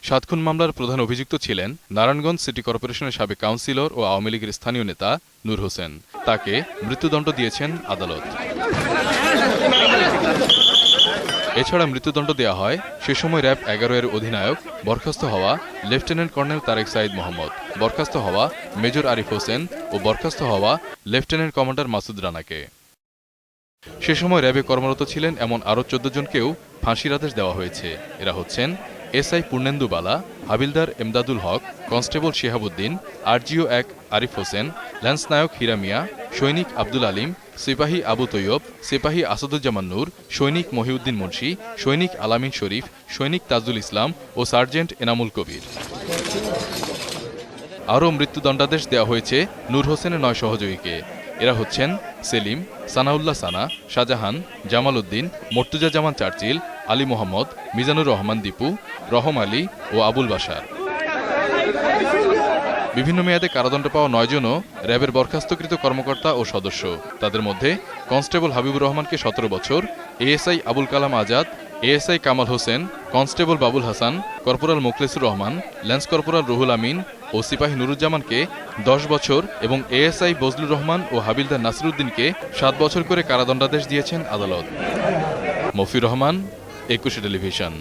7 খুন মামলার প্রধান অভিযুক্ত ছিলেন নারায়ণগঞ্জ সিটি কর্পোরেশনের সাবেক কাউন্সিলর ও আওয়ামী লীগের স্থানীয় নেতা নূর হোসেন। তাকে মৃত্যুদণ্ড দিয়েছেন আদালত। এছাড়া মৃত্যুদণ্ড দেওয়া হয় সে সময় র্যাব 11 এর অধিনায়ক, বরখাস্ত হওয়া লেফটেন্যান্ট কর্নেল তারেক সাঈদ মোহাম্মদ, বরখাস্ত হওয়া মেজর আরিফ হোসেন ও বরখাস্ত হওয়া লেফটেন্যান্ট কমান্ডার মাসুদ রানাকে। সে সময় র্যাবে কর্মরত ছিলেন এমন আরও 14 জনকেও ফাঁসির আদেশ দেওয়া হয়েছে। এরা হচ্ছেন এসআই পূর্ণেন্দু বালা, হাবিলদার এমদাদুল হক, কনস্টেবল শিহাবুদ্দিন, আরজিও 1 আরিফ হোসেন, ল্যান্স নায়ক হীরা মিয়া, সৈনিক আব্দুল আলিম, সিপাহী আবু তৈয়ব, সিপাহী আসাদুজ্জামান নূর, সৈনিক মহিউদ্দিন মুন্সি, সৈনিক আলামিন শরীফ, সৈনিক তাজুল ইসলাম ও সার্জেন্ট এনামুল কবির। আরও মৃত্যুদণ্ডাদেশ দেওয়া হয়েছে নূর হোসেনের 9 সহযোগীকে। এরা হচ্ছেন সেলিম, সানাউল্লাহ সানা, শাহজাহান, জামাল উদ্দিন, মর্তুজা জামান চার্চিল, আলী মোহাম্মদ, মিজানুর রহমান দীপু, রহম আলী ও আবুল বাশার। বিভিন্ন মেয়াদে কারাদণ্ড পাওয়া 9 জনও র্যাবের বরখাস্তকৃত কর্মকর্তা ও সদস্য। তাদের মধ্যে কনস্টেবল হাবিবুর রহমানকে 17 বছর, ASI Abul Kalam Azad, ASI Kamal Hossain, constable Babul Hasan, corporal Mokhlesur Rahman, lance corporal Ruhul Amin ও সিপাহী নুরুজ্জামানকে 10 বছর এবং এএসআই বজলুর রহমান ও হাবিলদার নাসিরুদ্দিনকে 7 বছর করে কারাদণ্ডাদেশ দিয়েছেন আদালত। মফির রহমান, 21 টেলিভিশন।